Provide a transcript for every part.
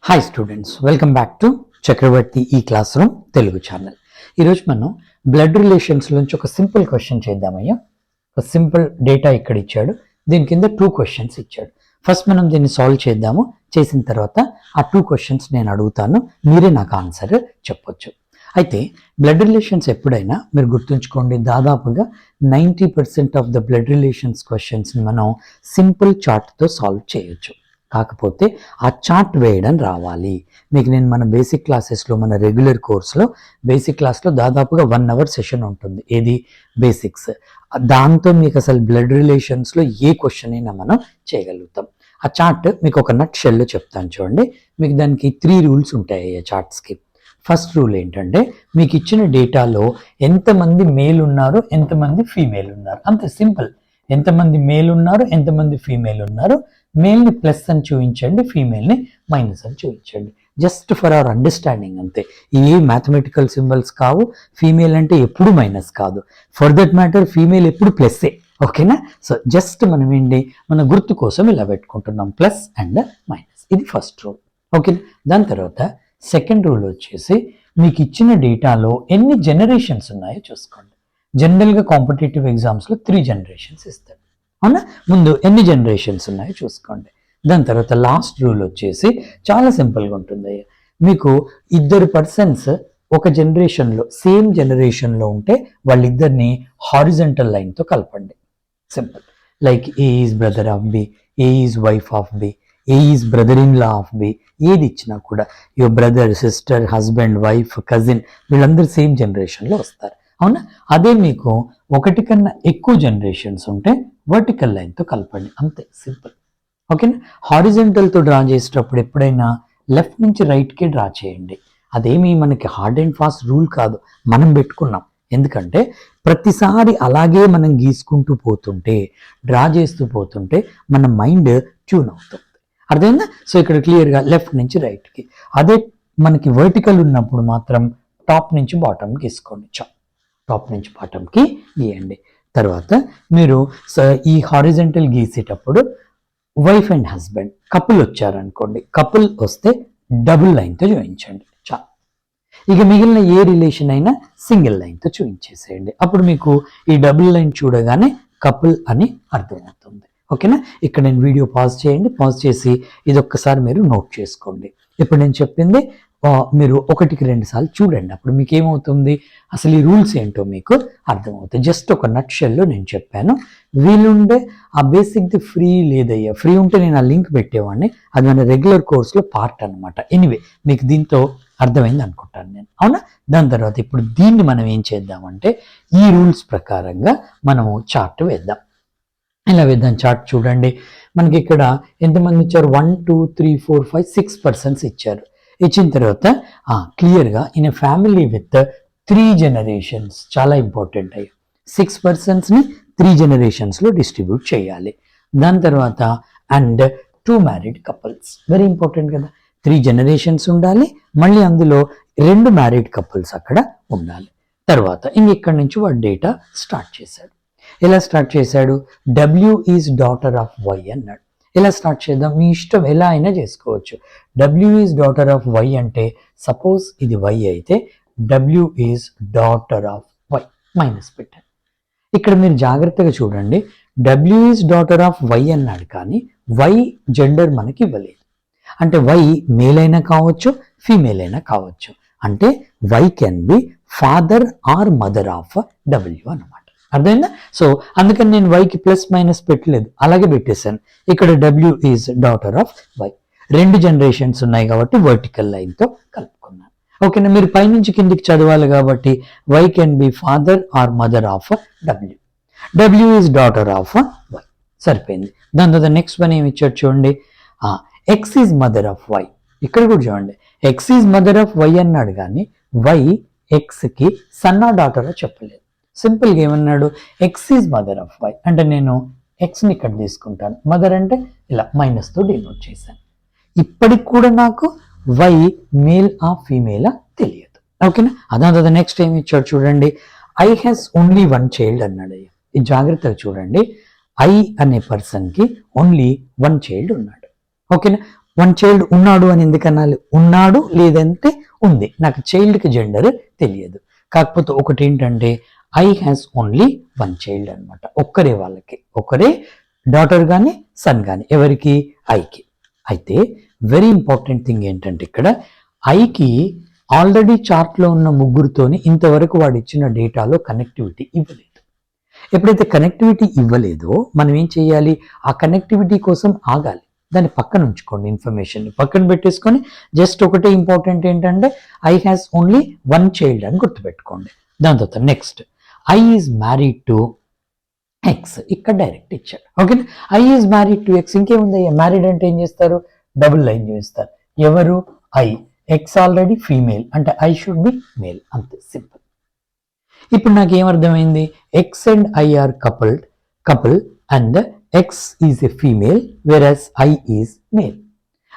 Hi students, welcome back to Chakravarthi ఈ class room Telugu channel. ఈరోజు మనం బ్లడ్ రిలేషన్స్ నుంచి ఒక సింపుల్ క్వశ్చన్ చేద్దామయ్యా. ఒక సింపుల్ డేటా ఇక్కడ ఇచ్చాడు, దీని కింద 2 క్వశ్చన్స్ ఇచ్చాడు. ఫస్ట్ మనం దీన్ని సాల్వ్ చేద్దాము. చేసిన తర్వాత ఆ 2 క్వశ్చన్స్ నేను అడుగుతాను, మీరే నాకు ఆన్సర్ చెప్పొచ్చు. అయితే బ్లడ్ రిలేషన్స్ ఎప్పుడైనా మీరు గుర్తుంచుకోండి, దాదాపుగా 90% ఆఫ్ ద బ్లడ్ రిలేషన్స్ క్వశ్చన్స్ని మనం సింపుల్ చార్ట్తో సాల్వ్ చేయొచ్చు. కాకపోతే ఆ చార్ట్ వేయడం రావాలి మీకు. నేను మన బేసిక్ క్లాసెస్లో, మన రెగ్యులర్ కోర్స్లో బేసిక్ క్లాస్లో దాదాపుగా 1 అవర్ సెషన్ ఉంటుంది. ఏది బేసిక్స్. దాంతో మీకు అసలు బ్లడ్ రిలేషన్స్లో ఏ క్వశ్చన్ అయినా మనం చేయగలుగుతాం. ఆ చార్ట్ మీకు ఒక నట్ షెల్లో చెప్తాను చూడండి. మీకు దానికి 3 రూల్స్ ఉంటాయి ఆ చార్ట్స్కి. ఫస్ట్ రూల్ ఏంటంటే, మీకు ఇచ్చిన డేటాలో ఎంతమంది మేల్ ఉన్నారు, ఎంతమంది ఫీమేల్ ఉన్నారు, అంతే సింపుల్. ఎంతమంది మేల్ ఉన్నారు, ఎంతమంది ఫీమేల్ ఉన్నారు, మేల్ని ప్లస్ అని చూపించండి, ఫీమేల్ని మైనస్ అని చూపించండి. జస్ట్ ఫర్ అవర్ అండర్స్టాండింగ్ అంతే. ఏ మ్యాథమెటికల్ సింబల్స్ కావు. ఫీమేల్ అంటే ఎప్పుడు మైనస్ కాదు, ఫర్ దట్ మ్యాటర్ ఫీమేల్ ఎప్పుడు ప్లస్సే. ఓకేనా? సో జస్ట్ మనం ఏంటి, మన గుర్తు కోసం ఇలా పెట్టుకుంటున్నాం, ప్లస్ అండ్ మైనస్. ఇది ఫస్ట్ రూల్. ఓకే. దాని తర్వాత సెకండ్ రూల్ వచ్చేసి, మీకు ఇచ్చిన డేటాలో ఎన్ని జనరేషన్స్ ఉన్నాయో చూసుకోండి. జనరల్గా కాంపిటేటివ్ ఎగ్జామ్స్లో 3 జనరేషన్స్ ఇస్తాడు, అవునా? ముందు ఎన్ని జనరేషన్స్ ఉన్నాయో చూసుకోండి. దాని తర్వాత లాస్ట్ రూల్ వచ్చేసి చాలా సింపుల్గా ఉంటుంది. మీకు 2 పర్సన్స్ ఒక జనరేషన్లో, సేమ్ జనరేషన్లో ఉంటే వాళ్ళిద్దరిని హారిజంటల్ లైన్తో కలపండి. Simple. Like A is brother of B, A is wife of B, A is brother in law of B. ఏది ఇచ్చినా కూడా your brother, sister, husband, wife, cousin వీళ్ళందరూ సేమ్ జనరేషన్లో వస్తారు, అవునా? అదే మీకు 1 కన్నా ఎక్కువ జనరేషన్స్ ఉంటే వర్టికల్ లైన్తో కలపండి, అంతే సింపుల్. ఓకేనా? హారిజంటల్తో డ్రా చేసేటప్పుడు ఎప్పుడైనా లెఫ్ట్ నుంచి రైట్కే డ్రా చేయండి. అదేమీ మనకి హార్డ్ అండ్ ఫాస్ట్ రూల్ కాదు, మనం పెట్టుకున్నాం. ఎందుకంటే ప్రతిసారి అలాగే మనం గీసుకుంటూ పోతుంటే, డ్రా చేస్తూ పోతుంటే మన మైండ్ ట్యూన్ అవుతుంది. అర్థమైందా? సో ఇక్కడ క్లియర్గా లెఫ్ట్ నుంచి రైట్కి. అదే మనకి వర్టికల్ ఉన్నప్పుడు మాత్రం టాప్ నుంచి బాటమ్కి గీసుకోండి. టాప్ నుంచి బాటమ్కి గీయండి. తర్వాత మీరు ఈ హారిజంటల్ గీసేటప్పుడు వైఫ్ అండ్ హస్బెండ్ కపుల్ వచ్చారనుకోండి, కపుల్ వస్తే డబుల్ లైన్తో చూపించండి. ఇక మిగిలిన ఏ రిలేషన్ అయినా సింగిల్ లైన్తో చూపించేసేయండి. అప్పుడు మీకు ఈ డబుల్ లైన్ చూడగానే కపుల్ అని అర్థమవుతుంది. ఓకేనా? ఇక్కడ నేను వీడియో పాజ్ చేయండి, పాజ్ చేసి ఇది ఒక్కసారి మీరు నోట్ చేసుకోండి. ఇప్పుడు నేను చెప్పింది మీరు 1కి 2 సార్లు చూడండి. అప్పుడు మీకు ఏమవుతుంది, అసలు ఈ రూల్స్ ఏంటో మీకు అర్థమవుతాయి. జస్ట్ ఒక నట్ షెల్లో నేను చెప్పాను. వీలుండే ఆ బేసిక్ది ఫ్రీ లేదయ్యా, ఫ్రీ ఉంటే నేను ఆ లింక్ పెట్టేవాడిని. అది మన రెగ్యులర్ కోర్స్లో పార్ట్ అనమాట. ఎనీవే మీకు దీంతో అర్థమైంది అనుకుంటాను నేను, అవునా? దాని తర్వాత ఇప్పుడు దీన్ని మనం ఏం చేద్దామంటే, ఈ రూల్స్ ప్రకారంగా మనము చార్ట్ వేద్దాం. ఇలా వేద్దాం. చార్ట్ చూడండి. మనకి ఇక్కడ ఎంతమంది ఇచ్చారు, 1 2 3 4 5 6 పర్సన్స్ ఇచ్చారు. ఇచ్చిన తర్వాత క్లియర్గా in a family with 3 generations, చాలా ఇంపార్టెంట్ అయ్యి 6 పర్సన్స్ని 3 జనరేషన్స్లో డిస్ట్రిబ్యూట్ చేయాలి. దాని తర్వాత and 2 married couples, very important కదా. 3 జనరేషన్స్ ఉండాలి, మళ్ళీ అందులో 2 మ్యారీడ్ కపుల్స్ అక్కడ ఉండాలి. తర్వాత ఇక్కడి నుంచి వాడు డేటా స్టార్ట్ చేశాడు. ఎలా స్టార్ట్ చేశాడు, W is daughter of Y అన్నాడు. ఎలా స్టార్ట్ చేద్దాం, మీ ఇష్టం, ఎలా అయినా చేసుకోవచ్చు. W is daughter of Y అంటే, సపోజ్ ఇది వై అయితే W is daughter of Y minus పెట్టాను. ఇక్కడ మీరు జాగ్రత్తగా చూడండి, W is daughter of Y అన్నాడు, కానీ వై జెండర్ మనకి ఇవ్వలేదు. అంటే వై మేల్ అయినా కావచ్చు, ఫీమేల్ అయినా కావచ్చు. అంటే Y can be father or mother of W అన్నమాట. అర్థమైందా? సో అందుకని నేను వైకి ప్లస్ మైనస్ పెట్టలేదు, అలాగే పెట్టేశాను. ఇక్కడ W is daughter of Y. 2 generations ఉన్నాయి కాబట్టి వర్టికల్ లైన్తో కలుపుకున్నాను. ఓకేనా? మీరు పైనుంచి కిందికి చదవాలి కాబట్టి Y can be father or mother of W. W is daughter of Y, సరిపోయింది. దాని తర్వాత నెక్స్ట్ వన్ ఏమి ఇచ్చాడు చూడండి, X is mother of Y. ఇక్కడ కూడా చూడండి, X is mother of Y అన్నాడు, కానీ వై ఎక్స్కి సన్నా డాటరో చెప్పలేదు. సింపుల్గా ఏమన్నాడు, X is mother of Y అంటే నేను ఎక్స్ని ఇక్కడ తీసుకుంటాను, మదర్ అంటే ఇలా మైనస్తో డినోట్ చేశాను. ఇప్పటికి కూడా నాకు వై మేల్ ఆ ఫీమేలా తెలియదు. ఓకేనా? అదాని నెక్స్ట్ ఏమి ఇచ్చాడు చూడండి, ఐ హ్యాస్ ఓన్లీ 1 చైల్డ్ అన్నాడు. ఇది జాగ్రత్తగా చూడండి, ఐ అనే పర్సన్కి ఓన్లీ 1 చైల్డ్ ఉన్నాడు. ఓకేనా? వన్ చైల్డ్ ఉన్నాడు అని ఎందుకనాలి? ఉన్నాడు లేదంటే ఉంది. నాకు చైల్డ్కి జెండర్ తెలియదు. కాకపోతే ఒకటి ఏంటంటే I has only one child అనమాట. ఒక్కరే వాళ్ళకి, ఒక్కరే డాటర్ కానీ సన్ కానీ, ఎవరికి? ఐకి. అయితే వెరీ ఇంపార్టెంట్ థింగ్ ఏంటంటే ఇక్కడ ఐకి ఆల్రెడీ చార్ట్లో ఉన్న ముగ్గురితోని ఇంతవరకు వాడు ఇచ్చిన డేటాలో కనెక్టివిటీ ఇవ్వలేదు. ఎప్పుడైతే కనెక్టివిటీ ఇవ్వలేదో మనం ఏం చేయాలి? ఆ కనెక్టివిటీ కోసం ఆగాలి. దాన్ని పక్కన ఉంచుకోండి, ఇన్ఫర్మేషన్ పక్కన పెట్టేసుకొని జస్ట్ ఒకటే ఇంపార్టెంట్ ఏంటంటే I has only one child అని గుర్తుపెట్టుకోండి. దాని తర్వాత next I is married to X, ఇక్కడ డైరెక్ట్ ఇచ్చాడు. Okay, I is married to X. ఇంకేముంది? మ్యారీడ్ అంటే ఏం చేస్తారు? డబుల్ లైన్ చూపిస్తారు. ఎవరు? ఐ. ఎక్స్ ఆల్రెడీ ఫీమేల్ అంటే ఐ షుడ్ బి మేల్, అంతే సింపుల్. ఇప్పుడు నాకు ఏమర్థమైంది? X and I are couple and X is a female versus I is male.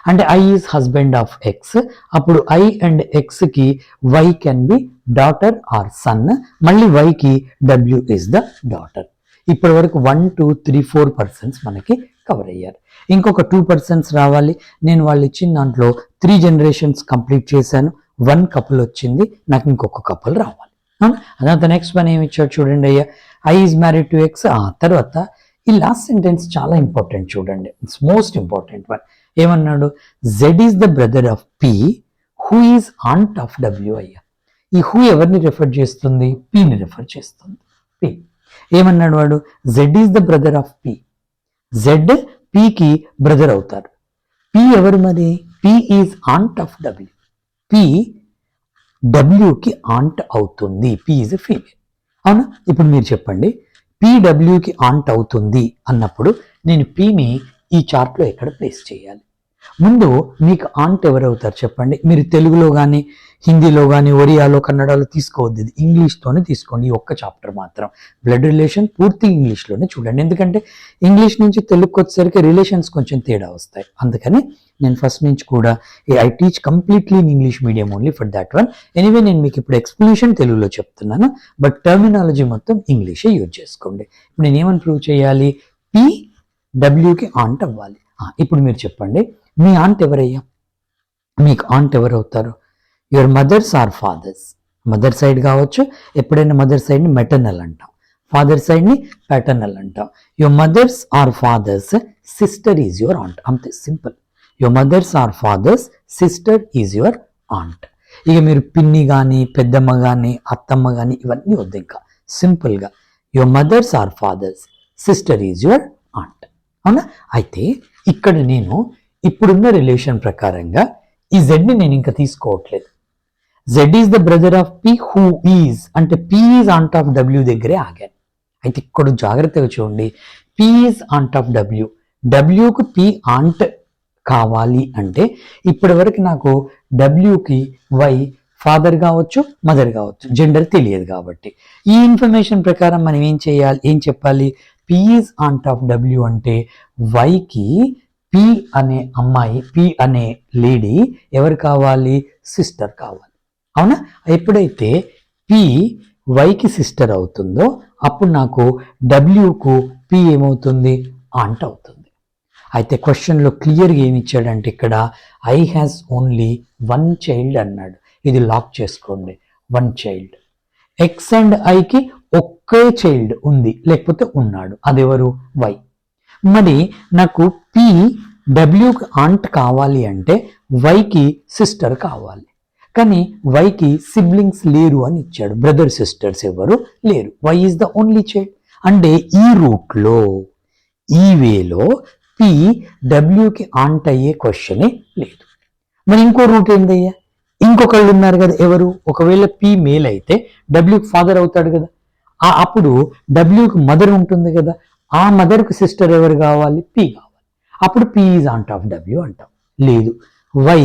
అంటే I is husband of X. అప్పుడు ఐ అండ్ ఎక్స్ కి Y can be daughter or son. మళ్ళీ వైకి W is the daughter. ఇప్పటి వరకు 1 2 3 4 persons మనకి cover అయ్యారు. ఇంకొక 2 పర్సన్స్ రావాలి. నేను వాళ్ళు ఇచ్చిన దాంట్లో 3 జనరేషన్స్ కంప్లీట్ చేశాను. 1 కపుల్ వచ్చింది, నాకు ఇంకొక కపుల్ రావాలి. అదంతా నెక్స్ట్ వన్ ఏమి ఇచ్చాడు చూడండి అయ్యా. I is married to X. తర్వాత ఈ లాస్ట్ సెంటెన్స్ చాలా ఇంపార్టెంట్ చూడండి, ఇట్స్ మోస్ట్ ఇంపార్టెంట్ వన్. ఏమన్నాడు? Z is the brother of P who is aunt of W. అయ్యా, ఈ హూ ఎవరిని రెఫర్ చేస్తుంది? పిని రెఫర్ చేస్తుంది. పి ఏమన్నాడు వాడు? Z is the brother of P. Z పికి బ్రదర్ అవుతారు. పి ఎవరు మరి? P is aunt of W. P డబ్ల్యూకి ఆంట్ అవుతుంది. P is a female. అవునా? ఇప్పుడు మీరు చెప్పండి, పి డబ్ల్యూకి ఆంట్ అవుతుంది అన్నప్పుడు నేను పిని ఈ చార్ట్లో ఎక్కడ ప్లేస్ చేయాలి? ముందు మీకు ఆంట్ ఎవరు అవుతారు చెప్పండి. మీరు తెలుగులో కానీ హిందీలో కానీ ఒరియాలో కన్నడలో తీసుకోవద్దు, ఇది ఇంగ్లీష్తోనే తీసుకోండి. ఈ ఒక్క చాప్టర్ మాత్రం బ్లడ్ రిలేషన్ పూర్తి ఇంగ్లీష్లోనే చూడండి. ఎందుకంటే ఇంగ్లీష్ నుంచి తెలుగుకి వచ్చేసరికి రిలేషన్స్ కొంచెం తేడా వస్తాయి. అందుకని నేను ఫస్ట్ నుంచి కూడా I teach completely in English medium only for that one. Anyway నేను మీకు ఇప్పుడు ఎక్స్ప్లెనేషన్ తెలుగులో చెప్తున్నాను, బట్ టర్మినాలజీ మొత్తం ఇంగ్లీషే యూజ్ చేసుకోండి. ఇప్పుడు నేను ఏమని ప్రూవ్ చేయాలి? పి డబ్ల్యూకి ఆంట్ అవ్వాలి. ఇప్పుడు మీరు చెప్పండి, మీ ఆంట్ ఎవరయ్యా? మీకు ఆంట్ ఎవరు అవుతారు? Your mother's or father's. Mother side కావచ్చు, ఎప్పుడైనా మదర్ సైడ్ని మెటర్నల్ అంటాం, ఫాదర్ సైడ్ని ప్యాటర్నల్ అంటాం. Your mother's or father's sister is your aunt, అంతే simple. Your mother's or father's sister is your aunt. ఇక మీరు పిన్ని కానీ పెద్దమ్మ కానీ అత్తమ్మ కానీ ఇవన్నీ వద్దు, ఇంకా సింపుల్గా your mother's or father's sister is your aunt. అవునా? అయితే ఇక్కడ నేను ఇప్పుడున్న రిలేషన్ ప్రకారంగా ఈ జెడ్ని నేను ఇంకా తీసుకోవట్లేదు. Z is the brother of P who is అంటే P is aunt of W దగ్గరే ఆగాను. అయితే ఇక్కడ జాగ్రత్తగా చూడండి, P is aunt of W. డబ్ల్యూకి పి ఆంట్ కావాలి అంటే ఇప్పటి వరకు నాకు డబ్ల్యూకి వై ఫాదర్ కావచ్చు మదర్ కావచ్చు, జెండర్ తెలియదు కాబట్టి ఈ ఇన్ఫర్మేషన్ ప్రకారం మనం ఏం చెప్పాలి? P is aunt of W అంటే వైకి పి అనే అమ్మాయి, పి అనే లేడీ ఎవరు కావాలి? సిస్టర్ కావాలి. అవునా? ఎప్పుడైతే పి వైకి సిస్టర్ అవుతుందో అప్పుడు నాకు డబ్ల్యూకు పి ఏమవుతుంది? ఆంట్ అవుతుంది. అయితే క్వశ్చన్లో క్లియర్గా ఏమి ఇచ్చాడంటే ఇక్కడ I has only one child అన్నాడు. ఇది లాక్ చేసుకోండి, వన్ చైల్డ్. ఎక్స్ అండ్ ఐకి ఒకే చైల్డ్ ఉంది లేకపోతే ఉన్నాడు, అదెవరు? వై. మరి నాకు పి డబ్ల్యూకి ఆంట్ కావాలి అంటే వైకి సిస్టర్ కావాలి, కానీ వైకి సిబ్లింగ్స్ లేరు అని ఇచ్చాడు, బ్రదర్ సిస్టర్స్ ఎవరు లేరు. Y is the only child. అంటే ఈ రూట్లో ఈ వేలో పి డబ్ల్యూకి ఆంట్ అయ్యే క్వశ్చనే లేదు. మరి ఇంకో రూట్ ఏందయ్యా? ఇంకొకళ్ళు ఉన్నారు కదా, ఎవరు? ఒకవేళ పి మేల్ అయితే డబ్ల్యూకి ఫాదర్ అవుతాడు కదా, అప్పుడు డబ్ల్యూకి మదర్ ఉంటుంది కదా, ఆ మదర్కి సిస్టర్ ఎవరు కావాలి? పి కావాలి. అప్పుడు P is aunt of W అంటాం. లేదు, వై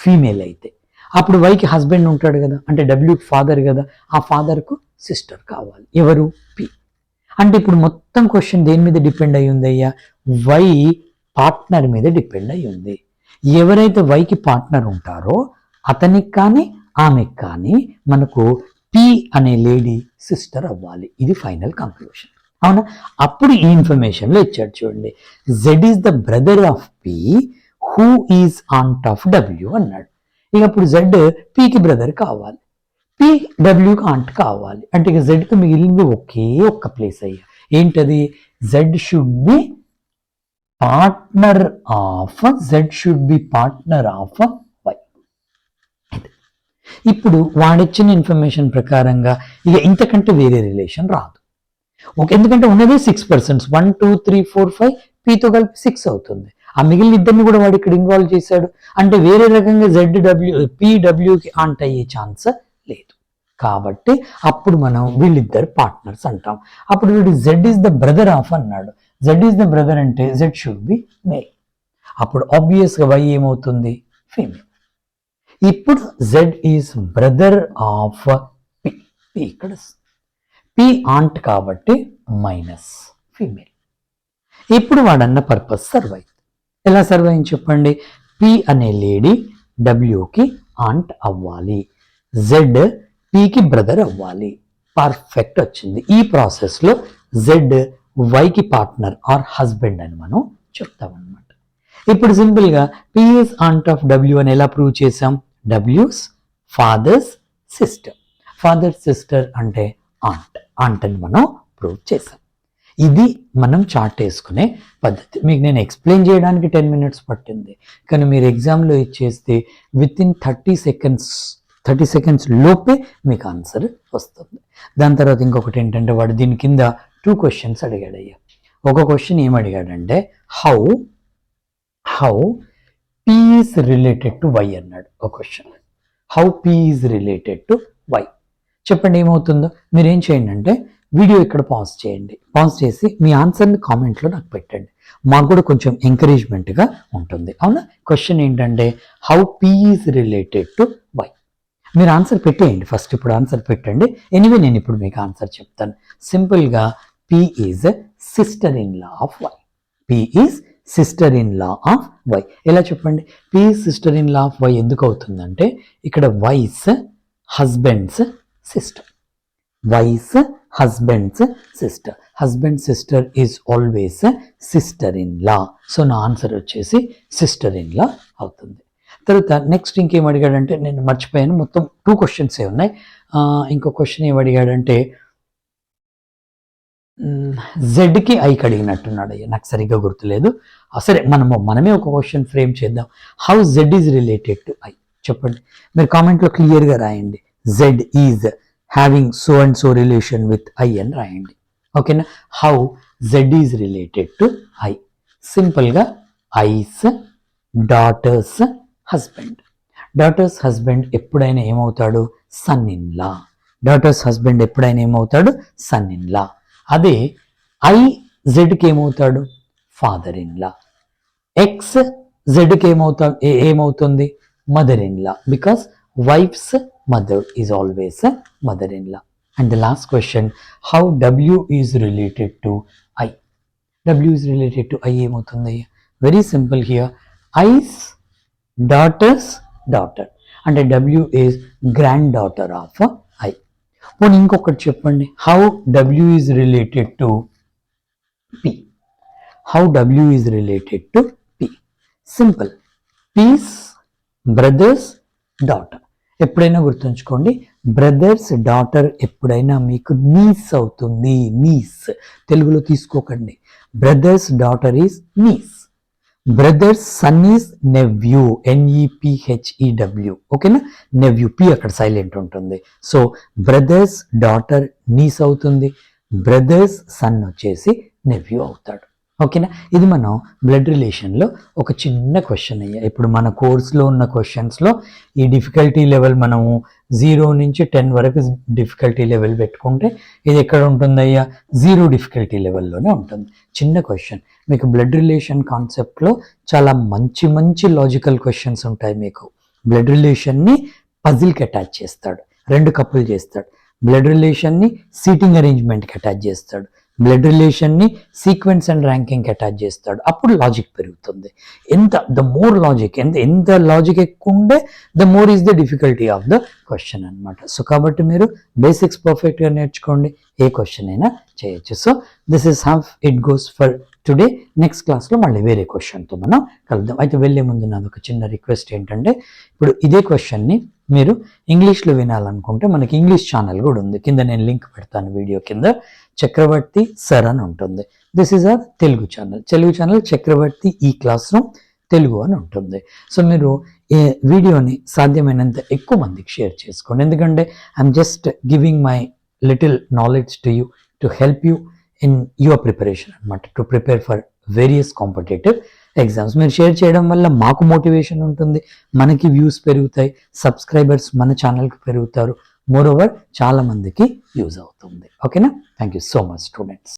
ఫీమేల్ అయితే అప్పుడు వైకి హస్బెండ్ ఉంటాడు కదా, అంటే డబ్ల్యూకి ఫాదర్ కదా, ఆ ఫాదర్కు సిస్టర్ కావాలి, ఎవరు? పి. అంటే ఇప్పుడు మొత్తం క్వశ్చన్ దేని మీద డిపెండ్ అయి ఉంది అయ్యా? వై పార్ట్నర్ మీద డిపెండ్ అయి ఉంది. ఎవరైతే వైకి పార్ట్నర్ ఉంటారో అతనికి కానీ ఆమెకి కానీ మనకు పి అనే లేడీ సిస్టర్ అవ్వాలి. ఇది ఫైనల్ కంక్లూషన్. అవునా? అప్పుడు ఈ ఇన్ఫర్మేషన్లో ఇచ్చాడు చూడండి, Z is the brother of P who is aunt of W అన్నాడు. ఇక అప్పుడు జెడ్ పీకి బ్రదర్ కావాలి, పీ డబ్ల్యూకి ఆంట్ కావాలి. అంటే ఇక జెడ్కి మిగిలింది ఒకే ఒక్క ప్లేస్ అయ్యా. ఏంటది? Z should be partner of Y. ఇప్పుడు వాడిచ్చిన ఇన్ఫర్మేషన్ ప్రకారంగా ఇక ఇంతకంటే వేరే రిలేషన్ రాదు. ఓకే, ఎందుకంటే ఉన్నది 6%, 1 2 3 4 5 పీతో కలిపి 6 అవుతుంది. ఆ మిగిలిన ఇద్దరిని కూడా వాడు ఇక్కడ ఇన్వాల్వ్ చేశాడు. అంటే వేరే రకంగా పీడబ్ల్యూకి ఆంట్ అయ్యే ఛాన్స్ లేదు. కాబట్టి అప్పుడు మనం వీళ్ళిద్దరు పార్ట్నర్స్ అంటాం. అప్పుడు వీడు Z is the brother of అన్నాడు. జెడ్ ఈజ్ ద బ్రదర్ అంటే జెడ్ షుడ్ బి మేల్. అప్పుడు ఆబ్వియస్గా వై ఏమవుతుంది? ఫీమేల్. ఇప్పుడు Z is brother of P. P ఇక్కడ పి ఆంట్ కాబట్టి మైనస్ ఫీమేల్. ఇప్పుడు వాడన్న పర్పస్ సర్వ్ అయింది. ఎలా సర్వ్ అయింది చెప్పండి? పి అనే లేడీ డబ్ల్యూకి ఆంట్ అవ్వాలి, జెడ్ పీకి బ్రదర్ అవ్వాలి. పర్ఫెక్ట్ వచ్చింది. ఈ ప్రాసెస్లో జెడ్ వైకి పార్ట్నర్ ఆర్ హస్బెండ్ అని మనం చెప్తామన్నమాట. ఇప్పుడు సింపుల్గా P is aunt of W అని ఎలా ప్రూవ్ చేసాం? డబ్ల్యూస్ ఫాదర్స్ సిస్టర్. ఫాదర్ సిస్టర్ అంటే ఆంట్. ఆంట్ అని మనం ప్రూవ్ చేసాం. ఇది మనం చార్ట్ వేసుకునే పద్ధతి. మీకు నేను ఎక్స్ప్లెయిన్ చేయడానికి 10 minutes పట్టింది, కానీ మీరు ఎగ్జామ్లో ఇచ్చేస్తే వితిన్ 30 seconds లోపే మీకు ఆన్సర్ వస్తుంది. దాని తర్వాత ఇంకొకటి ఏంటంటే వాడు దీని కింద 2 questions అడిగాడు అయ్యా. ఒక క్వశ్చన్ ఏం అడిగాడంటే how P is related to Y అన్నాడు. ఒక question, how P is related to Y. చెప్పండి ఏమవుతుందో. మీరు ఏం చేయండి అంటే వీడియో ఇక్కడ పాజ్ చేయండి, పాజ్ చేసి మీ ఆన్సర్ని కామెంట్లో నాకు పెట్టండి. మాకు కూడా కొంచెం ఎంకరేజ్మెంట్గా ఉంటుంది. అవునా? క్వశ్చన్ ఏంటంటే how P is related to Y. మీరు ఆన్సర్ పెట్టేయండి ఫస్ట్. ఇప్పుడు ఆన్సర్ పెట్టండి. ఎనీవే నేను ఇప్పుడు మీకు ఆన్సర్ చెప్తాను. సింపుల్గా P is sister in law of Y. P is sister in law of Y. ఎలా చెప్పండి? P is sister in law of Y ఎందుకు అవుతుందంటే ఇక్కడ Y's husband's sister. Y's husband's sister. Husband sister is always sister in law. So నా answer వచ్చేసి sister in లా అవుతుంది. తర్వాత next ఇంకేం అడిగాడంటే, నేను మర్చిపోయాను, మొత్తం 2 questions ఉన్నాయి. ఇంకో క్వశ్చన్ ఏం అడిగాడంటే జెడ్కి ఐకి అడిగినట్టున్నాడు అయ్యా, నాకు సరిగ్గా గుర్తులేదు. సరే మనమే ఒక క్వశ్చన్ ఫ్రేమ్ చేద్దాం. How Z is related to I చెప్పండి. మీరు కామెంట్లో క్లియర్గా రాయండి. Z is having so and so relation with I అని రాయండి. ఓకేనా? How Z is related to I. సింపుల్గా I's daughter's husband. Daughter's husband ఎప్పుడైనా ఏమవుతాడు? Son in law. Daughter's husband ఎప్పుడైనా ఏమవుతాడు? Son in law. అదే ఐ జెడ్కి ఏమవుతాడు? Father in law. ఎక్స్ జెడ్కి ఏమవుతుంది? Mother in law. Because wife's mother is always a mother-in-law. And the last question, how W is related to I? W is related to I ఏమవుతుంది? Very simple here. I's daughter's daughter. అంటే W is granddaughter of I. పోనీ ఇంకొకటి చెప్పండి. How W is related to P? How W is related to P? Simple. P's brother's daughter. ఎప్పుడైనా గుర్తుంచుకోండి, brothers daughter ఎప్పుడైనా మీకు knees అవుతుంది. నీస్ తెలుగులో తీసుకోకండి. Brother's daughter is niece. Brother's son is nephew. NEPHEW. ఓకేనా? నెవ్యూ. పి అక్కడ silent ఉంటుంది. సో బ్రదర్స్ డాటర్ నీస్ అవుతుంది, బ్రదర్స్ సన్ వచ్చేసి నెవ్యూ అవుతాడు. ఓకేనా? ఇది మనం బ్లడ్ రిలేషన్లో ఒక చిన్న క్వశ్చన్ అయ్యా. ఇప్పుడు మన కోర్సులో ఉన్న క్వశ్చన్స్లో ఈ డిఫికల్టీ లెవెల్ మనము 0 నుంచి 10 వరకు డిఫికల్టీ లెవెల్ పెట్టుకుంటే ఇది ఎక్కడ ఉంటుందయ్యా? 0 డిఫికల్టీ లెవెల్లోనే ఉంటుంది. చిన్న క్వశ్చన్. మీకు బ్లడ్ రిలేషన్ కాన్సెప్ట్లో చాలా మంచి లాజికల్ క్వశ్చన్స్ ఉంటాయి. మీకు బ్లడ్ రిలేషన్ని పజిల్కి అటాచ్ చేస్తాడు, 2 కప్పులు చేస్తాడు. బ్లడ్ రిలేషన్ని సీటింగ్ అరేంజ్మెంట్కి అటాచ్ చేస్తాడు. బ్లడ్ రిలేషన్ని సీక్వెన్స్ అండ్ ర్యాంకింగ్కి అటాచ్ చేస్తాడు. అప్పుడు లాజిక్ పెరుగుతుంది. ద మోర్ లాజిక్, ఎంత లాజిక్ ఎక్కువ ఉంటే the more is the difficulty of the question అనమాట. సో కాబట్టి మీరు బేసిక్స్ పర్ఫెక్ట్గా నేర్చుకోండి, ఏ క్వశ్చన్ అయినా చేయొచ్చు. So this is how it goes for today next క్లాస్లో మళ్ళీ వేరే క్వశ్చన్తో మనం కలుద్దాం. అయితే వెళ్ళే ముందు నాది ఒక చిన్న రిక్వెస్ట్ ఏంటంటే, ఇప్పుడు ఇదే క్వశ్చన్ని మీరు ఇంగ్లీష్లో వినాలనుకుంటే మనకి ఇంగ్లీష్ ఛానల్ కూడా ఉంది. కింద నేను లింక్ పెడతాను వీడియో కింద. చక్రవర్తి సార్ అని ఉంటుంది. This is our Telugu channel Chakravarthi ఈ క్లాస్ రూమ్ తెలుగు అని ఉంటుంది. సో మీరు ఈ వీడియోని సాధ్యమైనంత ఎక్కువ మందికి షేర్ చేసుకోండి. ఎందుకంటే I'm just giving my little knowledge to you to help you in your preparation అనమాట, to prepare for various competitive exams. మీరు షేర్ చేయడం వల్ల మాకు మోటివేషన్ ఉంటుంది, మనకి వ్యూస్ పెరుగుతాయి, సబ్స్క్రైబర్స్ మన ఛానల్కి పెరుగుతారు. మోర్ ఓవర్ చాలా మందికి యూజ్ అవుతుంది. ఓకేనా? Thank you so much students.